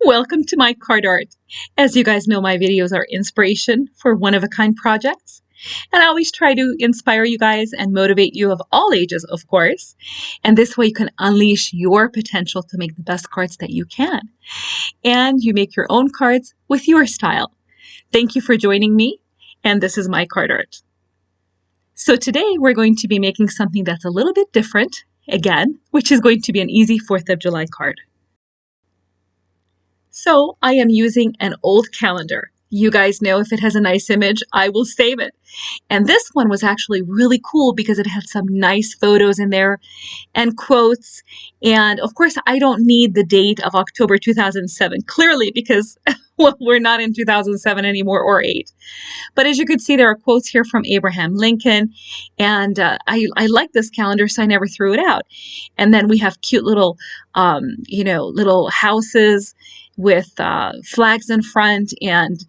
Welcome to my card art. As you guys know, my videos are inspiration for one-of-a-kind projects. And I always try to inspire you guys and motivate you of all ages, of course. And this way you can unleash your potential to make the best cards that you can. And you make your own cards with your style. Thank you for joining me. And this is my card art. So today we're going to be making something that's a little bit different, again, which is going to be an easy 4th of July card. So I am using an old calendar. You guys know if it has a nice image, I will save it. And this one was actually really cool because it had some nice photos in there and quotes. And of course, I don't need the date of October 2007, clearly because, well, we're not in 2007 anymore or 8. But as you can see, there are quotes here from Abraham Lincoln. And I like this calendar, so I never threw it out. And then we have cute little, little houses with flags in front and,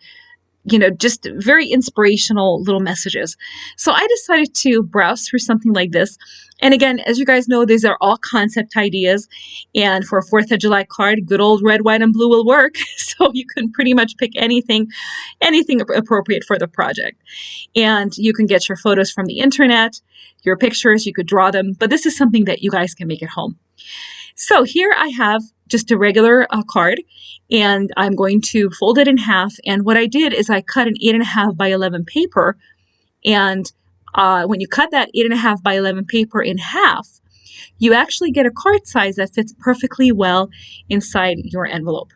just very inspirational little messages. So I decided to browse through something like this. And again, as you guys know, these are all concept ideas. And for a 4th of July card, good old red, white, and blue will work. So you can pretty much pick anything appropriate for the project. And you can get your photos from the internet, your pictures, you could draw them. But this is something that you guys can make at home. So here I have just a regular card, and I'm going to fold it in half. And what I did is I cut an 8.5 by 11 paper. And when you cut that 8.5 by 11 paper in half, you actually get a card size that fits perfectly well inside your envelope.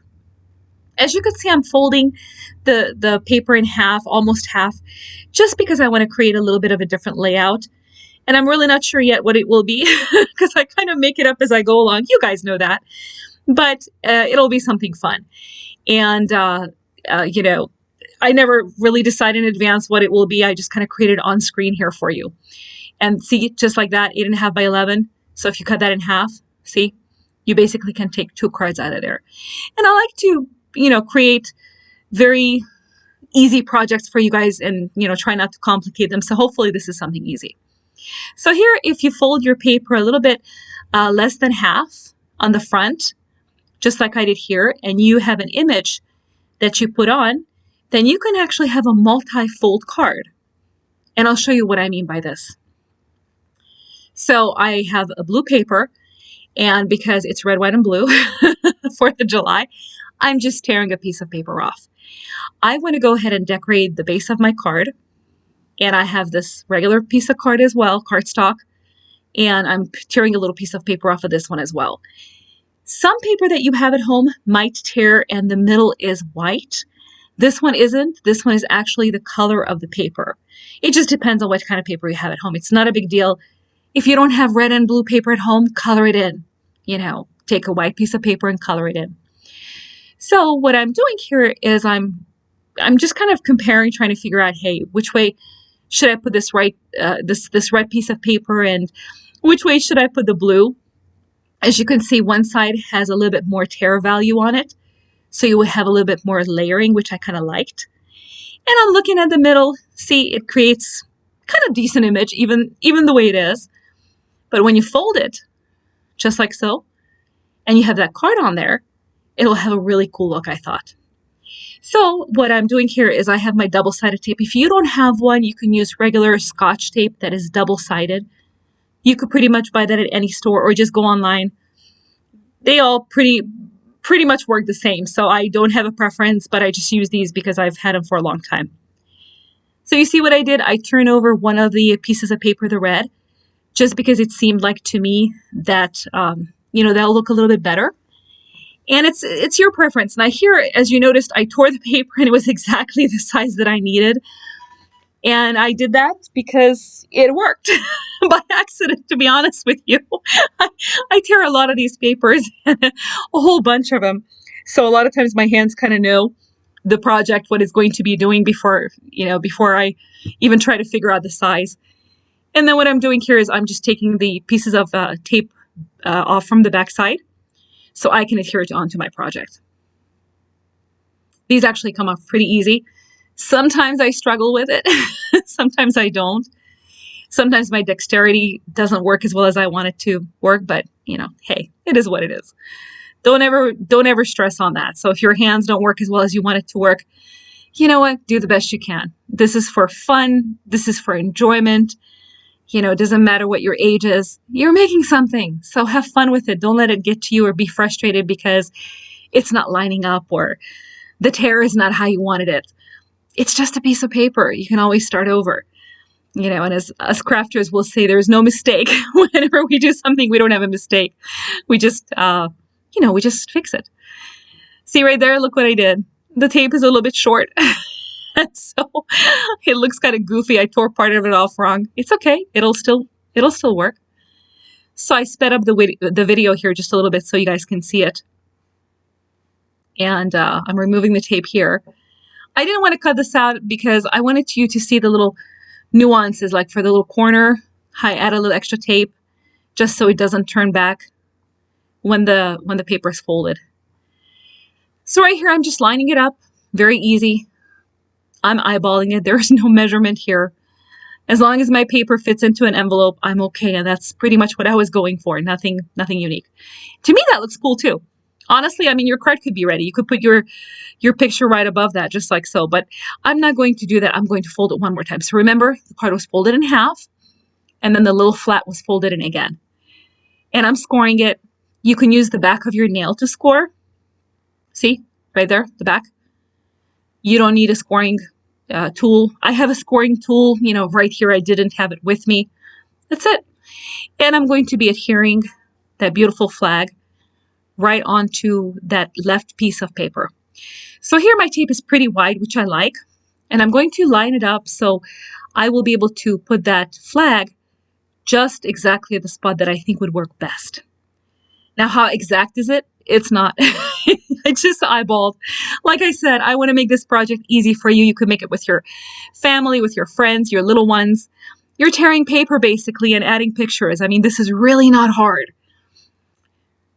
As you can see, I'm folding the paper in half, almost half, just because I want to create a little bit of a different layout. And I'm really not sure yet what it will be because I kind of make it up as I go along. You guys know that. But it'll be something fun. And, I never really decide in advance what it will be. I just kind of created on screen here for you. And see, just like that, 8.5 by 11. So if you cut that in half, see, you basically can take 2 cards out of there. And I like to, create very easy projects for you guys and, try not to complicate them. So hopefully this is something easy. So here, if you fold your paper a little bit less than half on the front, just like I did here, and you have an image that you put on, then you can actually have a multi-fold card. And I'll show you what I mean by this. So I have a blue paper, and because it's red, white, and blue, 4th of July, I'm just tearing a piece of paper off. I want to go ahead and decorate the base of my card. And I have this regular piece of card as well, cardstock, and I'm tearing a little piece of paper off of this one as well. Some paper that you have at home might tear and the middle is white. This one isn't. This one is actually the color of the paper. It just depends on what kind of paper you have at home. It's not a big deal. If you don't have red and blue paper at home, color it in. Take a white piece of paper and color it in. So what I'm doing here is I'm just kind of comparing, trying to figure out, hey, which way should I put this this red piece of paper, and which way should I put the blue? As you can see, one side has a little bit more tear value on it, so you would have a little bit more layering, which I kind of liked. And I'm looking at the middle. See, it creates kind of decent image, even the way it is. But when you fold it, just like so, and you have that card on there, it'll have a really cool look, I thought. So what I'm doing here is I have my double-sided tape. If you don't have one, you can use regular Scotch tape that is double-sided. You could pretty much buy that at any store or just go online. They all pretty much work the same. So I don't have a preference, but I just use these because I've had them for a long time. So you see what I did? I turned over one of the pieces of paper, the red, just because it seemed like to me that, that'll look a little bit better. And it's your preference. Now here, as you noticed, I tore the paper and it was exactly the size that I needed. And I did that because it worked by accident, to be honest with you. I tear a lot of these papers, a whole bunch of them. So a lot of times my hands kind of know the project, what it's going to be doing before I even try to figure out the size. And then what I'm doing here is I'm just taking the pieces of tape off from the back side so I can adhere it onto my project. These actually come off pretty easy. Sometimes I struggle with it. Sometimes I don't. Sometimes my dexterity doesn't work as well as I want it to work, but hey, it is what it is. don't ever stress on that. So if your hands don't work as well as you want it to work, you know what? Do the best you can. This is for fun. This is for enjoyment. It doesn't matter what your age is. You're making something. So have fun with it. Don't let it get to you or be frustrated because it's not lining up or the tear is not how you wanted it. It's just a piece of paper. You can always start over. And as us crafters will say, there's no mistake. Whenever we do something, we don't have a mistake. We just, we just fix it. See right there? Look what I did. The tape is a little bit short. So it looks kind of goofy. I tore part of it off wrong. It's okay. It'll still work. So I sped up the video here just a little bit so you guys can see it. And I'm removing the tape here. I didn't want to cut this out because I wanted you to see the little nuances, like for the little corner, I add a little extra tape just so it doesn't turn back when the paper is folded. So right here, I'm just lining it up. Very easy. I'm eyeballing it. There's no measurement here. As long as my paper fits into an envelope, I'm okay. And that's pretty much what I was going for. Nothing unique. To me, that looks cool too. Honestly, I mean, your card could be ready. You could put your picture right above that, just like so. But I'm not going to do that. I'm going to fold it one more time. So remember, the card was folded in half, and then the little flat was folded in again. And I'm scoring it. You can use the back of your nail to score. See, right there, the back. You don't need a scoring tool. I have a scoring tool, right here. I didn't have it with me. That's it. And I'm going to be adhering that beautiful flag right onto that left piece of paper. So here my tape is pretty wide, which I like. And I'm going to line it up so I will be able to put that flag just exactly at the spot that I think would work best. Now, how exact is it? It's not. I just eyeballed. Like I said, I want to make this project easy for you. You could make it with your family, with your friends, your little ones. You're tearing paper basically and adding pictures. I mean, this is really not hard.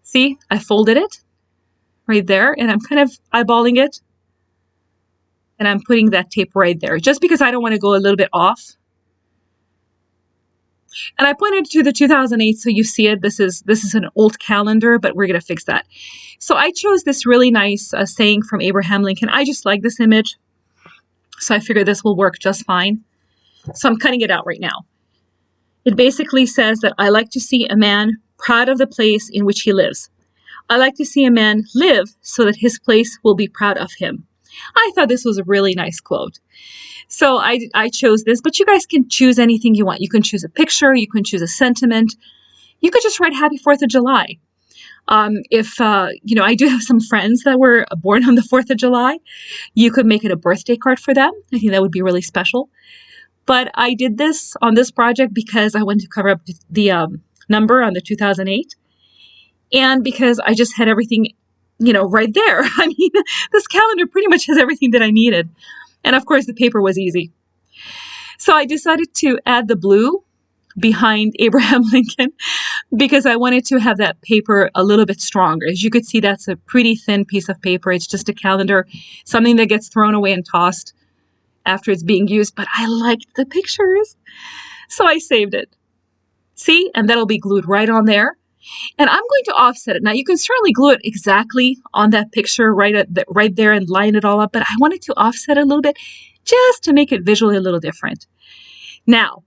See, I folded it right there and I'm kind of eyeballing it. And I'm putting that tape right there just because I don't want to go a little bit off. And I pointed to the 2008 so you see it. This is an old calendar, but we're going to fix that. So I chose this really nice saying from Abraham Lincoln. I just like this image. So I figured this will work just fine. So I'm cutting it out right now. It basically says that I like to see a man proud of the place in which he lives. I like to see a man live so that his place will be proud of him. I thought this was a really nice quote. So I chose this, but you guys can choose anything you want. You can choose a picture. You can choose a sentiment. You could just write Happy 4th of July. I do have some friends that were born on the 4th of July. You could make it a birthday card for them. I think that would be really special. But I did this on this project because I wanted to cover up the number on the 2008. And because I just had everything, right there. I mean, this calendar pretty much has everything that I needed. And of course, the paper was easy. So I decided to add the blue behind Abraham Lincoln because I wanted to have that paper a little bit stronger. As you could see, that's a pretty thin piece of paper. It's just a calendar, something that gets thrown away and tossed after it's being used. But I liked the pictures, so I saved it. See? And that'll be glued right on there. And I'm going to offset it. Now, you can certainly glue it exactly on that picture right there and line it all up, but I wanted to offset it a little bit just to make it visually a little different. Now,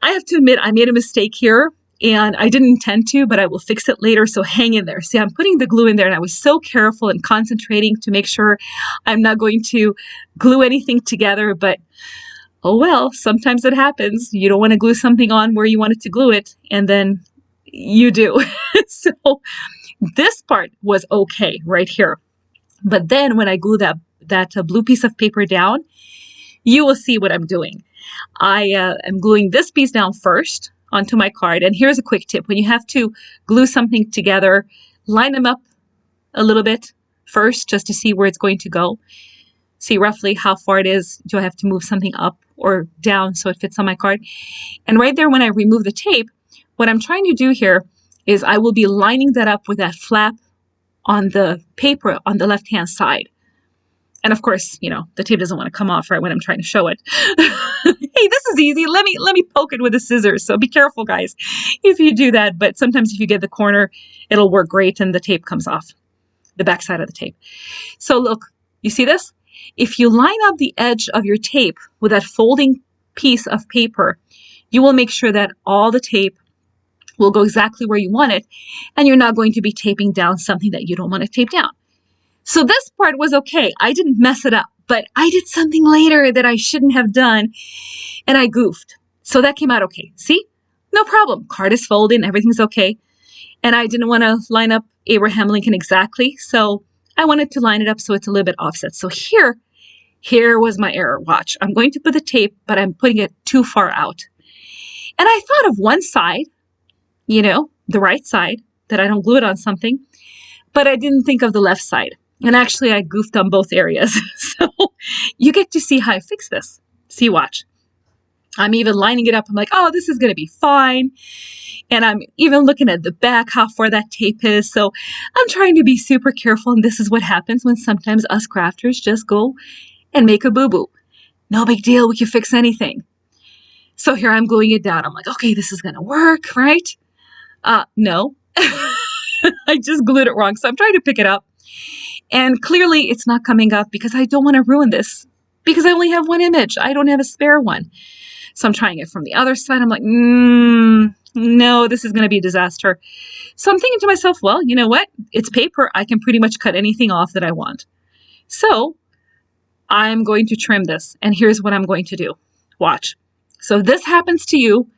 I have to admit I made a mistake here, and I didn't intend to, but I will fix it later, so hang in there. See, I'm putting the glue in there, and I was so careful and concentrating to make sure I'm not going to glue anything together, but oh well, sometimes it happens. You don't want to glue something on where you wanted to glue it, and then you do. So this part was okay right here. But then when I glue that blue piece of paper down, you will see what I'm doing. I am gluing this piece down first onto my card. And here's a quick tip. When you have to glue something together, line them up a little bit first just to see where it's going to go. See roughly how far it is. Do I have to move something up or down so it fits on my card? And right there when I remove the tape, what I'm trying to do here is I will be lining that up with that flap on the paper on the left-hand side. And of course, the tape doesn't want to come off right when I'm trying to show it. Hey, this is easy. Let me poke it with the scissors. So be careful, guys, if you do that. But sometimes if you get the corner, it'll work great and the tape comes off. the back side of the tape. So look, you see this? If you line up the edge of your tape with that folding piece of paper, you will make sure that all the tape will go exactly where you want it, and you're not going to be taping down something that you don't want to tape down. So this part was okay. I didn't mess it up, but I did something later that I shouldn't have done, and I goofed. So that came out okay. See? No problem. Card is folded, everything's okay. And I didn't want to line up Abraham Lincoln exactly, so I wanted to line it up so it's a little bit offset. So here was my error. Watch. I'm going to put the tape, but I'm putting it too far out. And I thought of one side, the right side, that I don't glue it on something, but I didn't think of the left side. And actually, I goofed on both areas. So you get to see how I fix this. See, watch. I'm even lining it up. I'm like, oh, this is going to be fine. And I'm even looking at the back, how far that tape is. So I'm trying to be super careful. And this is what happens when sometimes us crafters just go and make a boo-boo. No big deal. We can fix anything. So here I'm gluing it down. I'm like, okay, this is going to work, right? No. I just glued it wrong. So I'm trying to pick it up. And clearly it's not coming up because I don't want to ruin this, because I only have one image. I don't have a spare one. So I'm trying it from the other side. I'm like, no, this is going to be a disaster. So I'm thinking to myself, well, you know what? It's paper. I can pretty much cut anything off that I want. So I'm going to trim this. And here's what I'm going to do. Watch. So if this happens to you,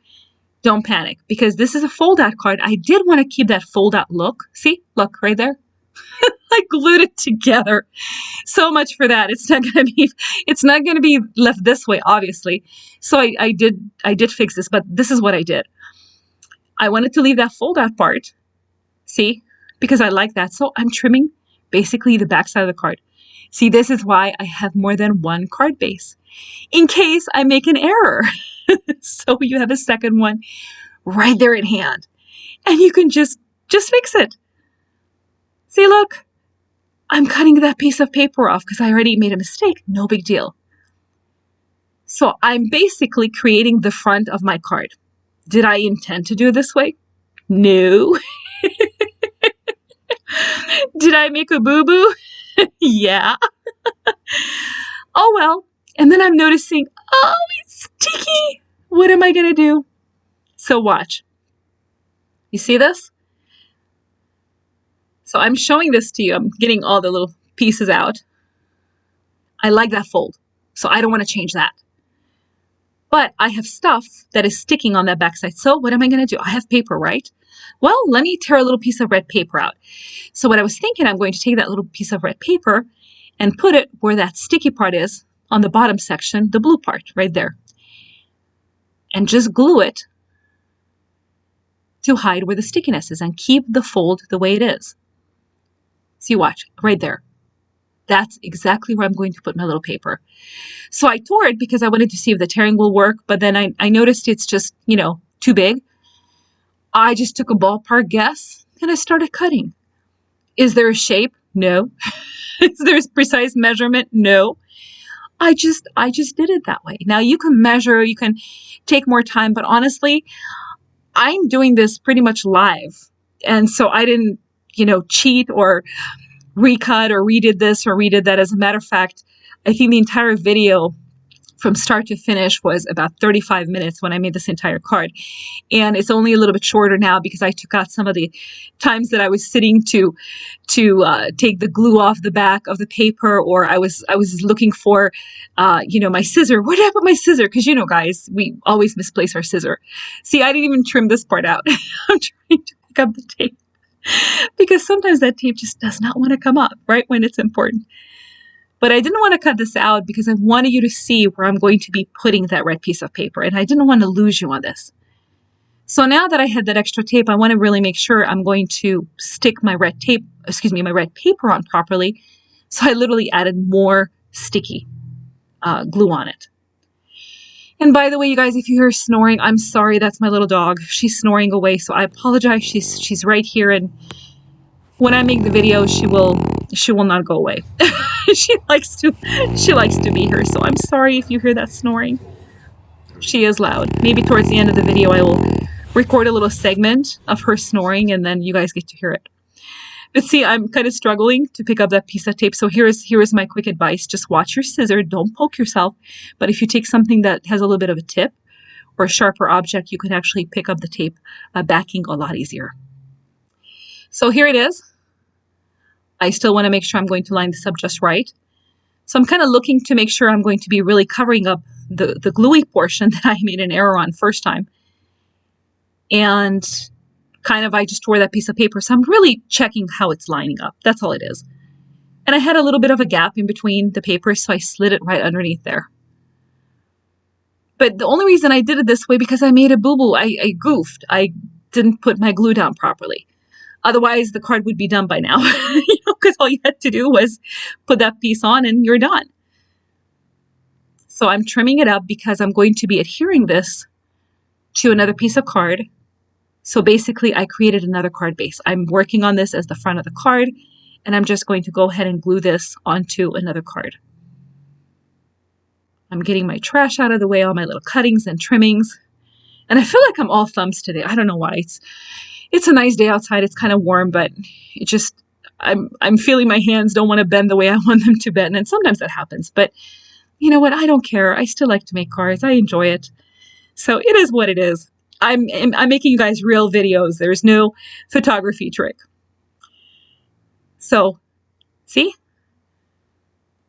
don't panic, because this is a fold-out card. I did want to keep that fold-out look. See? Look right there. I glued it together. So much for that. It's not going to be left this way, obviously. So I did fix this, but this is what I did. I wanted to leave that fold-out part. See? Because I like that. So I'm trimming basically the back side of the card. See, this is why I have more than one card base, in case I make an error. So you have a second one right there at hand, and you can just fix it. See, look, I'm cutting that piece of paper off because I already made a mistake. No big deal. So I'm basically creating the front of my card. Did I intend to do it this way? No. Did I make a boo-boo? Yeah. Oh, well. And then I'm noticing, oh, it's sticky. What am I going to do? So watch. You see this? So I'm showing this to you. I'm getting all the little pieces out. I like that fold, so I don't want to change that. But I have stuff that is sticking on that backside. So what am I going to do? I have paper, right? Well, let me tear a little piece of red paper out. So what I was thinking, I'm going to take that little piece of red paper and put it where that sticky part is on the bottom section, the blue part right there. And just glue it to hide where the stickiness is and keep the fold the way it is. See, watch, right there. That's exactly where I'm going to put my little paper. So I tore it because I wanted to see if the tearing will work, but then I noticed it's just, too big. I just took a ballpark guess and I started cutting. Is there a shape? No. Is there a precise measurement? No. I just did it that way. Now you can measure, you can take more time, but honestly, I'm doing this pretty much live. And so I didn't, cheat or recut or redid this or redid that. As a matter of fact, I think the entire video from start to finish was about 35 minutes when I made this entire card. And it's only a little bit shorter now because I took out some of the times that I was sitting to take the glue off the back of the paper, or I was looking for, my scissor. Where did I put my scissor? Because, guys, we always misplace our scissor. See, I didn't even trim this part out. I'm trying to pick up the tape because sometimes that tape just does not want to come up right when it's important. But I didn't want to cut this out because I wanted you to see where I'm going to be putting that red piece of paper. And I didn't want to lose you on this. So now that I had that extra tape, I want to really make sure I'm going to stick my red paper on properly. So I literally added more sticky glue on it. And by the way, you guys, if you hear snoring, I'm sorry. That's my little dog. She's snoring away. So I apologize. She's right here. And when I make the video, she will not go away. she likes to be here. So I'm sorry if you hear that snoring. She is loud. Maybe towards the end of the video, I will record a little segment of her snoring and then you guys get to hear it. But see, I'm kind of struggling to pick up that piece of tape. So here is my quick advice. Just watch your scissor. Don't poke yourself. But if you take something that has a little bit of a tip or a sharper object, you can actually pick up the tape backing a lot easier. So here it is. I still want to make sure I'm going to line this up just right. So I'm kind of looking to make sure I'm going to be really covering up the gluey portion that I made an error on first time. And kind of I just tore that piece of paper. So I'm really checking how it's lining up. That's all it is. And I had a little bit of a gap in between the papers, so I slid it right underneath there. But the only reason I did it this way because I made a boo-boo. I goofed. I didn't put my glue down properly. Otherwise, the card would be done by now, because all you had to do was put that piece on and you're done. So I'm trimming it up because I'm going to be adhering this to another piece of card. So basically, I created another card base. I'm working on this as the front of the card, and I'm just going to go ahead and glue this onto another card. I'm getting my trash out of the way, all my little cuttings and trimmings. And I feel like I'm all thumbs today. I don't know why. It's a nice day outside. It's kind of warm, but it just, I'm feeling my hands don't want to bend the way I want them to bend. And sometimes that happens. But you know what? I don't care. I still like to make cards. I enjoy it. So it is what it is. I'm making you guys real videos. There's no photography trick. So, see?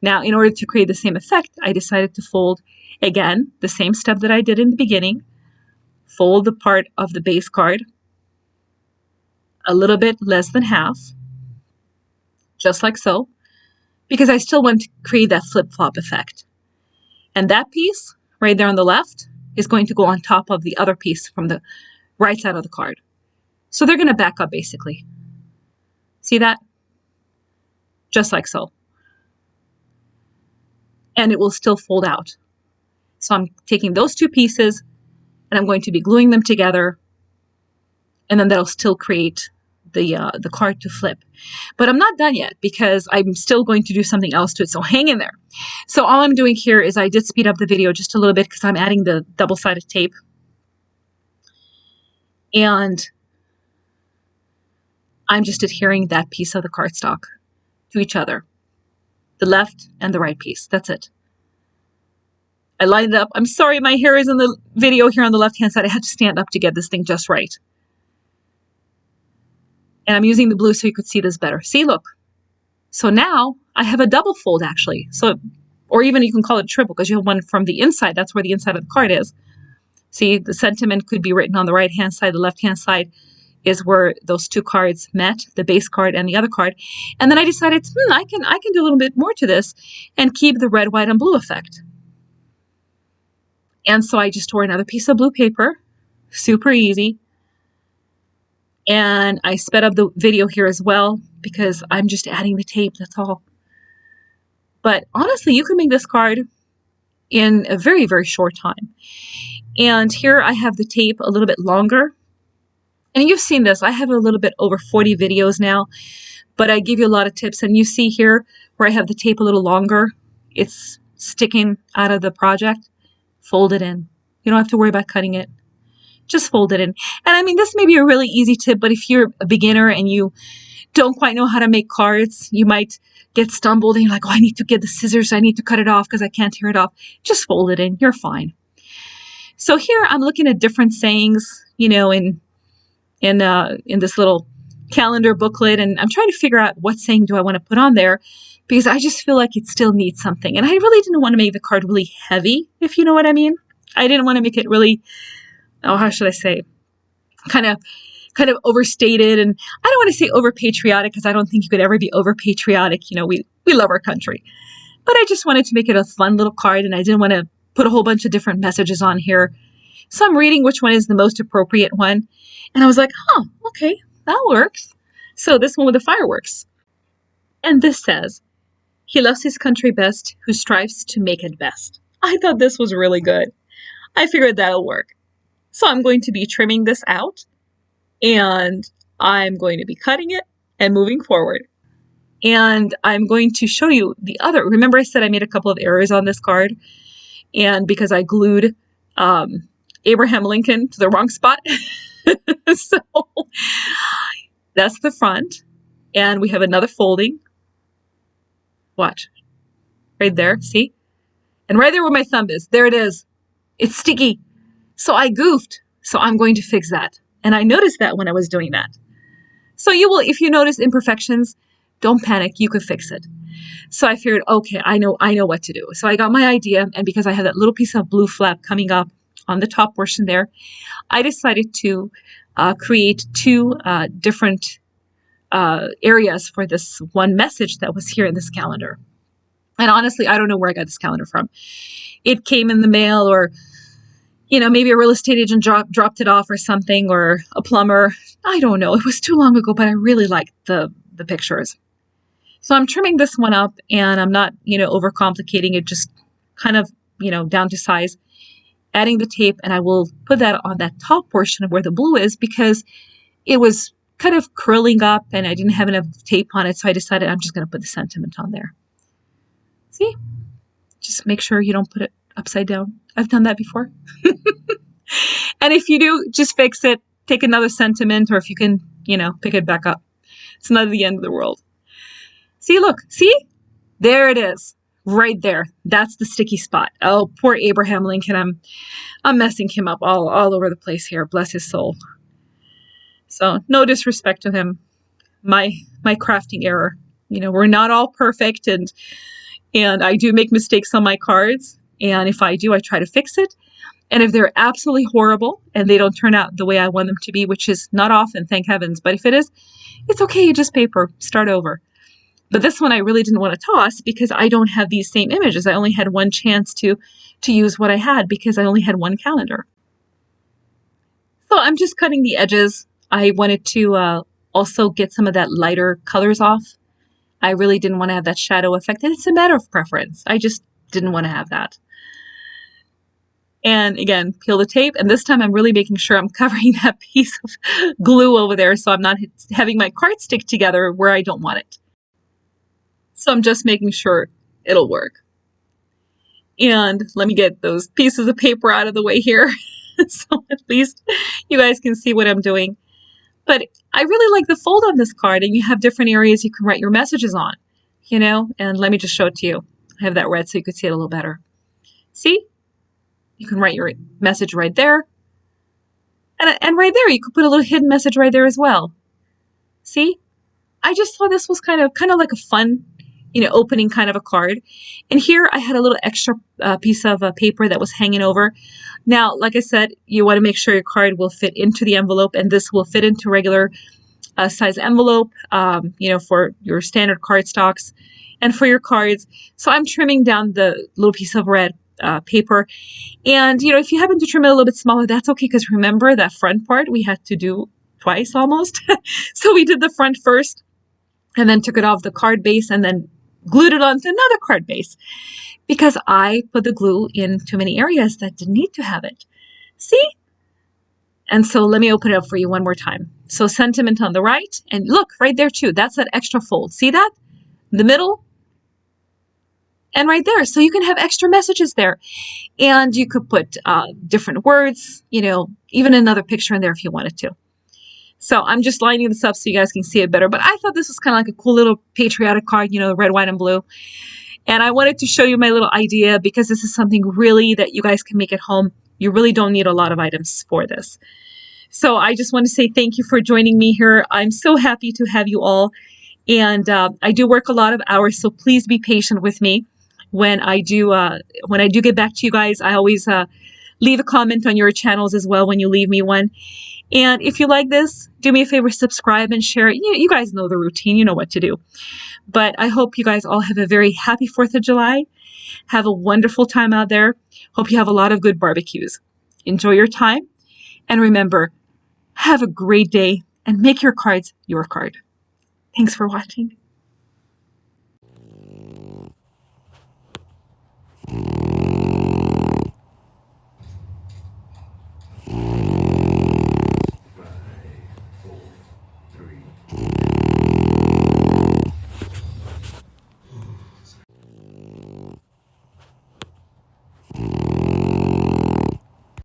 Now, in order to create the same effect, I decided to fold, again, the same step that I did in the beginning. Fold the part of the base card a little bit less than half, just like so, because I still want to create that flip-flop effect. And that piece right there on the left is going to go on top of the other piece from the right side of the card. So they're going to back up, basically. See that? Just like so. And it will still fold out. So I'm taking those two pieces and I'm going to be gluing them together, and then that'll still create the card to flip. But I'm not done yet because I'm still going to do something else to it, so hang in there. So all I'm doing here is I did speed up the video just a little bit because I'm adding the double-sided tape. And I'm just adhering that piece of the cardstock to each other, the left and the right piece. That's it. I lined it up. I'm sorry, my hair is in the video here on the left-hand side. I had to stand up to get this thing just right. And I'm using the blue so you could see this better. See, look. So now I have a double fold, actually. So, or even you can call it a triple because you have one from the inside. That's where the inside of the card is. See, the sentiment could be written on the right-hand side. The left-hand side is where those two cards met, the base card and the other card. And then I decided, I can do a little bit more to this and keep the red, white, and blue effect. And so I just tore another piece of blue paper, super easy. And I sped up the video here as well because I'm just adding the tape, that's all. But honestly, you can make this card in a very, very short time. And here I have the tape a little bit longer. And you've seen this. I have a little bit over 40 videos now, but I give you a lot of tips. And you see here where I have the tape a little longer. It's sticking out of the project. Fold it in. You don't have to worry about cutting it. Just fold it in. And I mean, this may be a really easy tip, but if you're a beginner and you don't quite know how to make cards, you might get stumbled and you're like, oh, I need to get the scissors. I need to cut it off because I can't tear it off. Just fold it in. You're fine. So here I'm looking at different sayings, you know, in this little calendar booklet, and I'm trying to figure out what saying do I want to put on there because I just feel like it still needs something. And I really didn't want to make the card really heavy, if you know what I mean. I didn't want to make it really, oh, how should I say, kind of overstated. And I don't want to say over patriotic because I don't think you could ever be over patriotic. You know, we love our country. But I just wanted to make it a fun little card, and I didn't want to put a whole bunch of different messages on here. So I'm reading which one is the most appropriate one. And I was like, okay, that works. So this one with the fireworks. And this says, he loves his country best who strives to make it best. I thought this was really good. I figured that'll work. So I'm going to be trimming this out, and I'm going to be cutting it and moving forward. And I'm going to show you the other. Remember I said I made a couple of errors on this card, and because I glued Abraham Lincoln to the wrong spot. So that's the front. And we have another folding. Watch. Right there. See? And right there where my thumb is. There it is. It's sticky. So I goofed. So I'm going to fix that. And I noticed that when I was doing that. So you will, if you notice imperfections, don't panic. You could fix it. So I figured, okay, I know what to do. So I got my idea. And because I had that little piece of blue flap coming up on the top portion there, I decided to create two different areas for this one message that was here in this calendar. And honestly, I don't know where I got this calendar from. It came in the mail, or maybe a real estate agent dropped it off or something, or a plumber. I don't know. It was too long ago, but I really liked the pictures. So I'm trimming this one up, and I'm not, overcomplicating it, just kind of, down to size, adding the tape, and I will put that on that top portion of where the blue is because it was kind of curling up and I didn't have enough tape on it. So I decided I'm just going to put the sentiment on there. See? Just make sure you don't put it upside down. I've done that before. And if you do, just fix it. Take another sentiment, or if you can, pick it back up. It's not the end of the world. See, look. See? There it is. Right there. That's the sticky spot. Oh, poor Abraham Lincoln. I'm messing him up all over the place here. Bless his soul. So no disrespect to him. My crafting error. We're not all perfect, and I do make mistakes on my cards. And if I do, I try to fix it. And if they're absolutely horrible and they don't turn out the way I want them to be, which is not often, thank heavens, but if it is, it's okay. Just paper. Start over. But this one I really didn't want to toss because I don't have these same images. I only had one chance to use what I had because I only had one calendar. So I'm just cutting the edges. I wanted to also get some of that lighter colors off. I really didn't want to have that shadow effect. And it's a matter of preference. I just didn't want to have that. And again, peel the tape. And this time I'm really making sure I'm covering that piece of glue over there so I'm not having my card stick together where I don't want it. So I'm just making sure it'll work. And let me get those pieces of paper out of the way here so at least you guys can see what I'm doing. But I really like the fold on this card, and you have different areas you can write your messages on, and let me just show it to you. I have that red so you can see it a little better. See? You can write your message right there. And right there, you could put a little hidden message right there as well. See? I just thought this was kind of like a fun, opening kind of a card. And here I had a little extra piece of paper that was hanging over. Now, like I said, you want to make sure your card will fit into the envelope, and this will fit into regular size envelope, for your standard cardstocks and for your cards. So I'm trimming down the little piece of red paper. And, if you happen to trim it a little bit smaller, that's okay, because remember that front part we had to do twice almost. So we did the front first and then took it off the card base and then glued it onto another card base because I put the glue in too many areas that didn't need to have it. See? And so let me open it up for you one more time. So sentiment on the right, and look right there too. That's that extra fold. See that? The middle and right there. So you can have extra messages there. And you could put different words, even another picture in there if you wanted to. So I'm just lining this up so you guys can see it better. But I thought this was kind of like a cool little patriotic card, red, white, and blue. And I wanted to show you my little idea because this is something really that you guys can make at home. You really don't need a lot of items for this. So I just want to say thank you for joining me here. I'm so happy to have you all. And I do work a lot of hours, so please be patient with me. When I do get back to you guys, I always leave a comment on your channels as well when you leave me one. And if you like this, do me a favor, subscribe and share it. You guys know the routine. You know what to do. But I hope you guys all have a very happy 4th of July. Have a wonderful time out there. Hope you have a lot of good barbecues. Enjoy your time. And remember, have a great day and make your cards your card. Thanks for watching.